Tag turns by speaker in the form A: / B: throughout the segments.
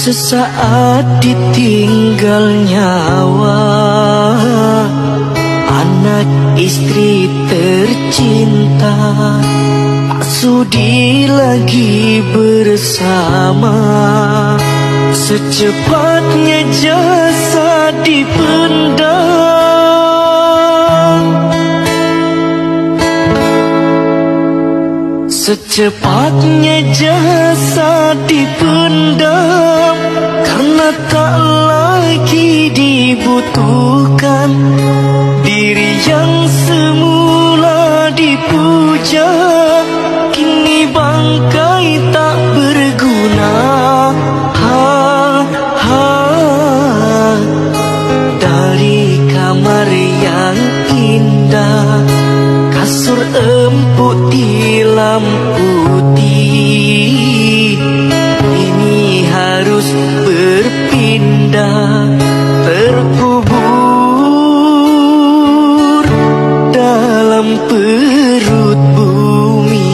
A: Sesaat ditinggal nyawa, anak istri tercinta tak sudi lagi bersama. Secepatnya jasad dipendam, secepatnya jasad dipendam, karena tak lagi dibutuhkan. Diri yang semula dipuja kini bangkai tak berguna. Dari kamar yang indah, kasur empuk dilamputi, ini harus berpindah, terkubur dalam perut bumi.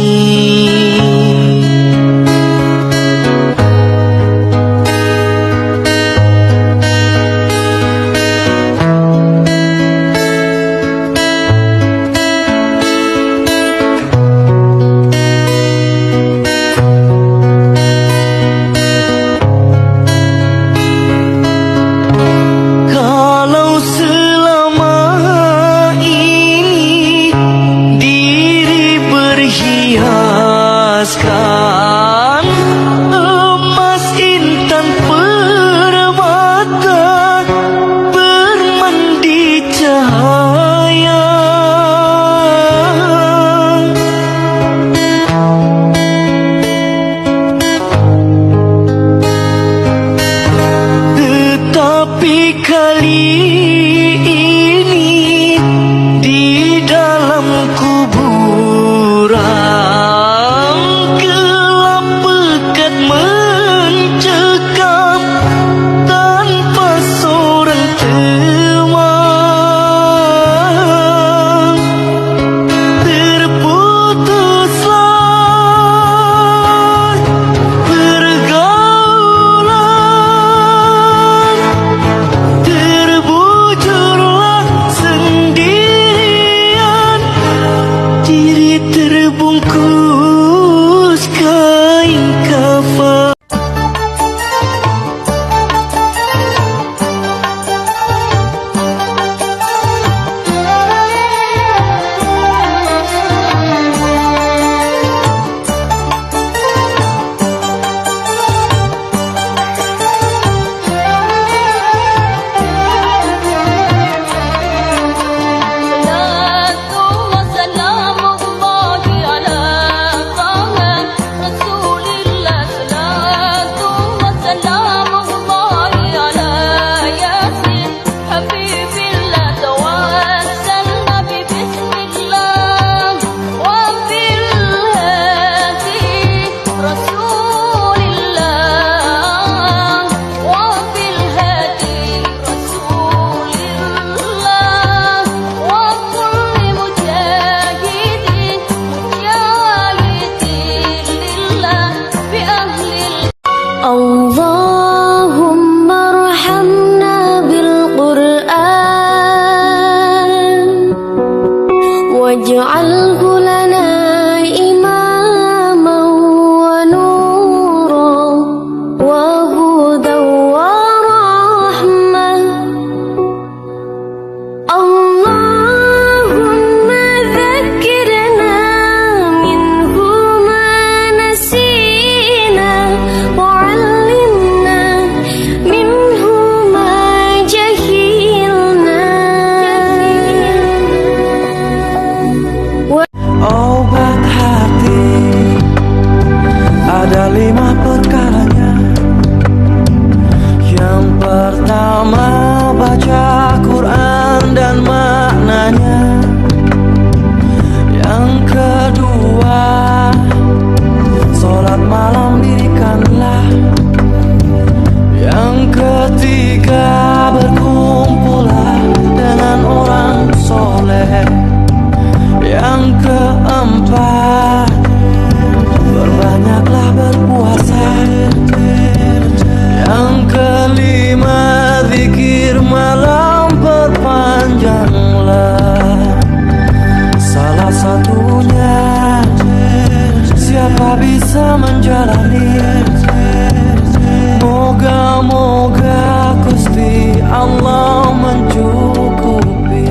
B: Allah mencukupi.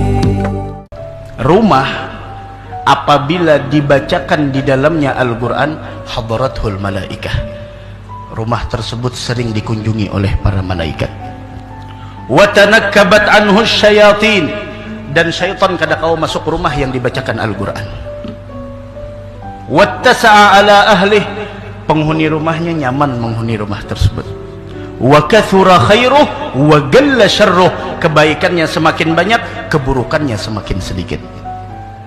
C: Rumah apabila dibacakan di dalamnya Al-Quran, hadarathul malaikah, rumah tersebut sering dikunjungi oleh para malaikat. Wa tanakkabat anhu syayatin, dan syaitan kada kau masuk rumah yang dibacakan Al-Quran. Wattasa'a ala ahlih, penghuni rumahnya nyaman menghuni rumah tersebut. Wa kathura khairuh wa galla syarruh, kebaikannya semakin banyak, keburukannya semakin sedikit.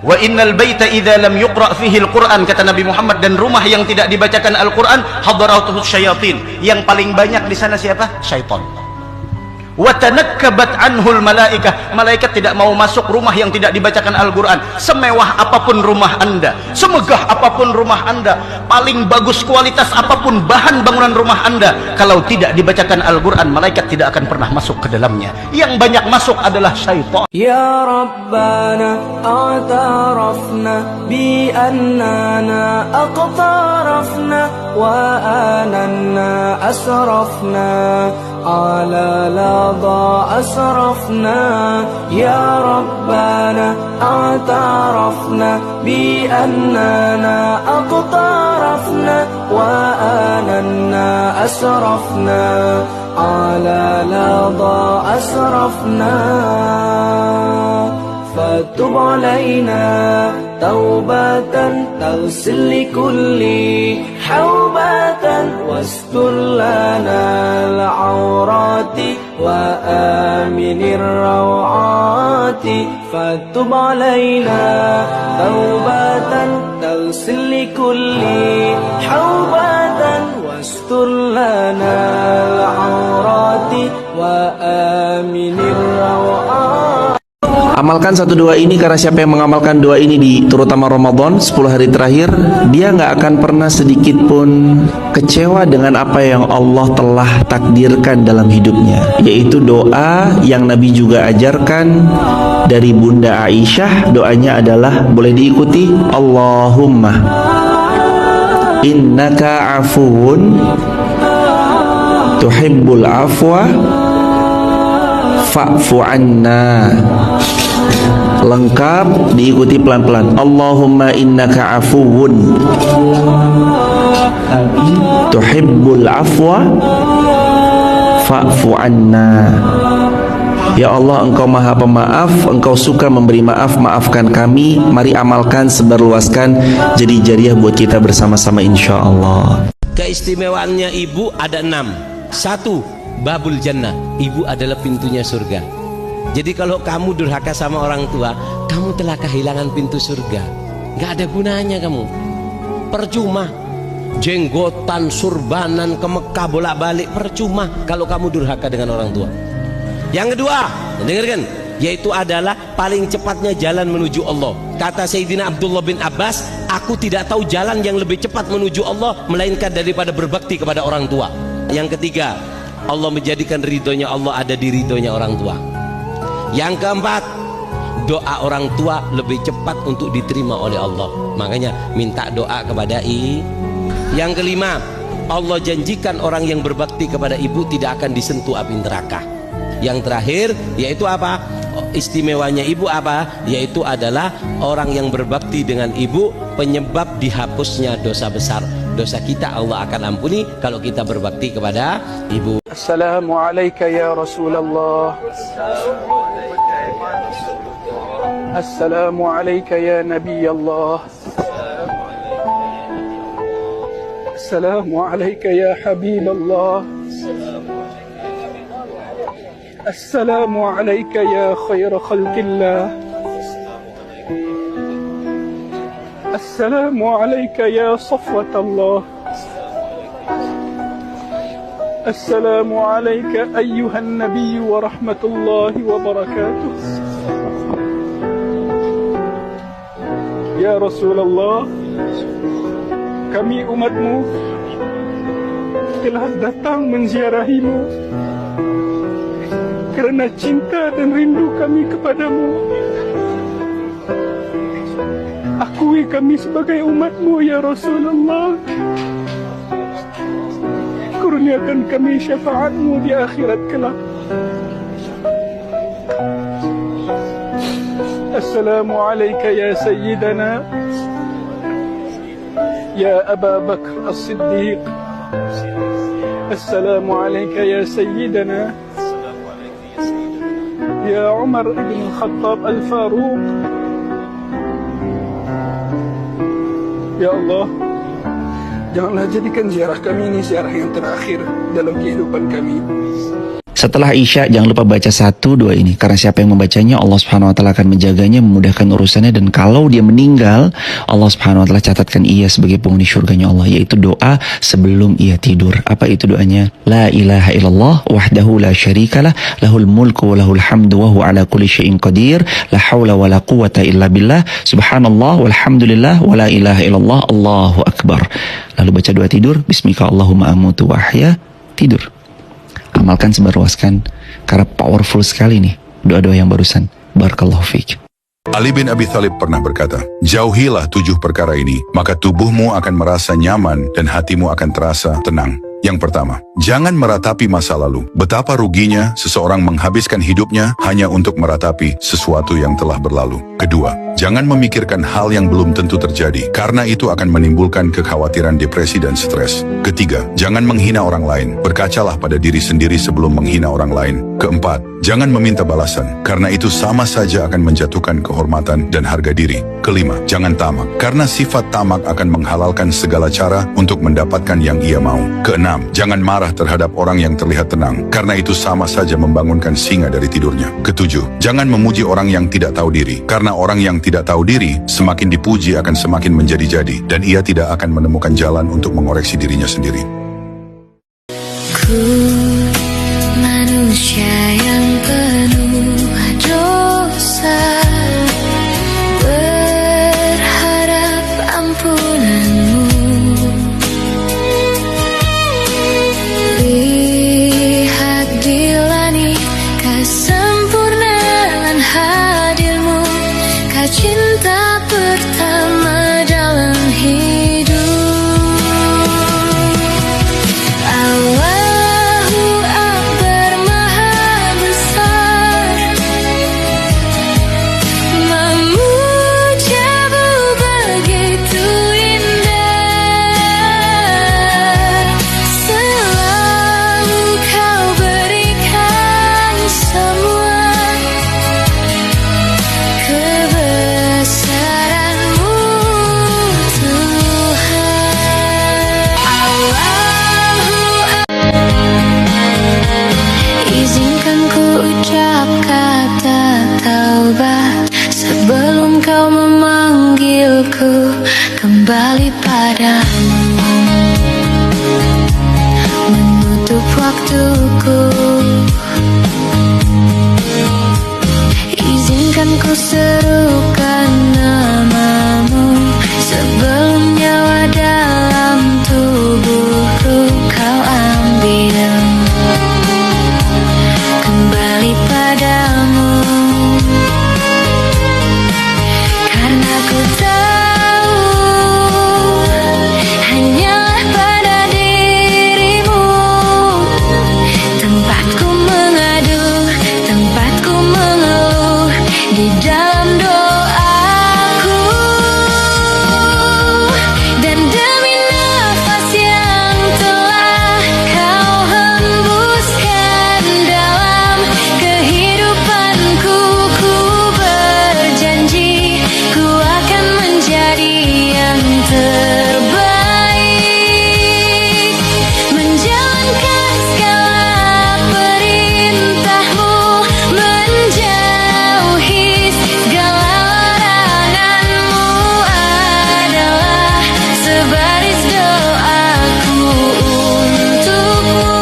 C: Wa innal baita idza lam yuqra fihi al-Qur'an, kata Nabi Muhammad, dan rumah yang tidak dibacakan Al-Qur'an, hadaratuhu syayatin, yang paling banyak di sana siapa? Syaitan. Wa tanakkabat anhul malaikah, malaikat tidak mau masuk rumah yang tidak dibacakan Al-Quran. Semewah apapun rumah anda, semegah apapun rumah anda, paling bagus kualitas apapun bahan bangunan rumah anda, kalau tidak dibacakan Al-Quran, malaikat tidak akan pernah masuk ke dalamnya. Yang banyak masuk adalah syaitan.
B: Ya Rabbana a'tarafna bi annana aqtarafna wa ananna asrafna ala lada asrafna. Ya Rabbana a'tarafna bi annana aqtarafna wa ananna asrafna ala lada asrafna. Fatub alaina taubatan taghsil likulli haubatan wastur lana al-awrati wa aminir rawati. Fatub alaina taubatan taghsil likulli haubatan wastur lana al-awrati wa aminir rawati.
D: Amalkan satu doa ini, karena siapa yang mengamalkan doa ini di terutama Ramadan 10 hari terakhir, dia nggak akan pernah sedikit pun kecewa dengan apa yang Allah telah takdirkan dalam hidupnya, yaitu doa yang Nabi juga ajarkan dari Bunda Aisyah. Doanya adalah, boleh diikuti, Allahumma innaka afuwun tuhibbul afwa fa'fu anna. Lengkap, diikuti pelan-pelan. Allahumma innaka afuwun tuhibbul afwa fa'fu anna. Ya Allah, Engkau maha pemaaf, Engkau suka memberi maaf, maafkan kami. Mari amalkan, sebarluaskan, jadi jariah buat kita bersama-sama insyaallah.
E: Keistimewaannya ibu ada 6. 1, babul jannah, ibu adalah pintunya surga. Jadi kalau kamu durhaka sama orang tua, kamu telah kehilangan pintu surga. Gak ada gunanya kamu, percuma. Jenggotan, surbanan ke Mekah bolak-balik, percuma kalau kamu durhaka dengan orang tua. Yang kedua, dengarkan, yaitu adalah paling cepatnya jalan menuju Allah. Kata Sayyidina Abdullah bin Abbas, aku tidak tahu jalan yang lebih cepat menuju Allah melainkan daripada berbakti kepada orang tua. Yang ketiga, Allah menjadikan ridhonya Allah ada di ridhonya orang tua. Yang keempat, doa orang tua lebih cepat untuk diterima oleh Allah, makanya minta doa kepada ibu. Yang kelima, Allah janjikan orang yang berbakti kepada ibu tidak akan disentuh api neraka. Yang terakhir, yaitu apa? Istimewanya ibu apa? Yaitu adalah orang yang berbakti dengan ibu penyebab dihapusnya dosa besar. Dosa kita Allah akan ampuni kalau kita berbakti kepada ibu.
F: Assalamualaikum ya Rasulullah. Assalamualaikum ya Nabi Allah. Assalamualaikum ya Habib Allah. Assalamualaikum ya khair khalqillah. Assalamualaikum ya safwat Allah. Assalamualaikum ayyuhan nabiy wa rahmatullahi wa barakatuh. Ya Rasulullah, kami umatmu telah datang menziarahimu karena cinta dan rindu kami kepadamu. Akui kami sebagai umatmu ya Rasulullah. Kurniakan kami syafaatmu di akhirat kelak. السلام عليك يا سيدنا يا أبا بكر الصديق. السلام عليك يا سيدنا يا عمر بن الخطاب الفاروق. Ya Allah, janganlah jadikan ziarah kami ini ziarah yang terakhir dalam kehidupan kami.
D: Setelah Isya, jangan lupa baca 1 doa ini. Karena siapa yang membacanya, Allah Subhanahu Wa Taala akan menjaganya, memudahkan urusannya. Dan kalau dia meninggal, Allah Subhanahu Wa Taala catatkan ia sebagai penghuni syurganya Allah. Yaitu doa sebelum ia tidur. Apa itu doanya? La ilaha illallah wahdahu la syarikalah, lahul mulku wa lahul hamdu wa huwa ala kulli syai'in qadir, la hawla wa la quwata illa billah, subhanallah walhamdulillah wa la ilaha illallah, Allahu akbar. Lalu baca doa tidur, bismika Allahumma amutu wa ahya, tidur. Amalkan sebarluaskan, karena powerful sekali nih doa-doa yang barusan. Barakallahu fiik.
G: Ali bin Abi Thalib pernah berkata, jauhilah 7 perkara ini, maka tubuhmu akan merasa nyaman dan hatimu akan terasa tenang. Yang pertama, jangan meratapi masa lalu. Betapa ruginya seseorang menghabiskan hidupnya hanya untuk meratapi sesuatu yang telah berlalu. Kedua, jangan memikirkan hal yang belum tentu terjadi, karena itu akan menimbulkan kekhawatiran, depresi, dan stres. Ketiga, jangan menghina orang lain. Berkacalah pada diri sendiri sebelum menghina orang lain. Keempat, jangan meminta balasan, karena itu sama saja akan menjatuhkan kehormatan dan harga diri. Kelima, jangan tamak, karena sifat tamak akan menghalalkan segala cara untuk mendapatkan yang ia mau. Keenam, jangan marah terhadap orang yang terlihat tenang, karena itu sama saja membangunkan singa dari tidurnya. Ketujuh, jangan memuji orang yang tidak tahu diri, karena orang yang tidak tahu diri semakin dipuji akan semakin menjadi-jadi, dan ia tidak akan menemukan jalan untuk mengoreksi dirinya sendiri.
H: Ku manusia yang penuh dosa, berharap ampunanmu. Lihat di langit kesempurnaan hadirmu, kau cinta pertama dalam hidup. Allahu Akbar Maha Besar, memujamu begitu indah. Selalu kau berikan semua kebesaranmu Tuhan. Izinkan ku ucap kata taubat sebelum kau memanggilku kembali padamu. Menutup waktuku, izinkan ku serukan namamu sebelum nyawa dalam tubuhku kau ambil kembali padamu. Karena ku tahu hanyalah pada dirimu tempatku mengadu, tempatku mengeluh di dalam doaku. Dan demi nafas yang telah kau hembuskan dalam kehidupanku, ku berjanji ku akan menjadi yang terbaik, menjalankan segala perintahmu, menjauhi segala laranganmu adalah sebaris doaku untukmu.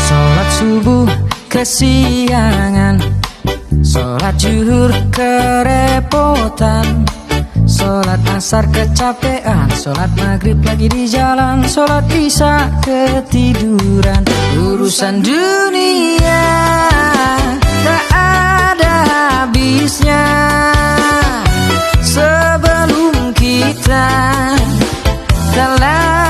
I: Sholat subuh kesiangan, sholat zuhur kerepotan, sholat asar kecapean, sholat maghrib lagi di jalan, sholat isya ketiduran. Urusan dunia tak ada habisnya sebelum kita telah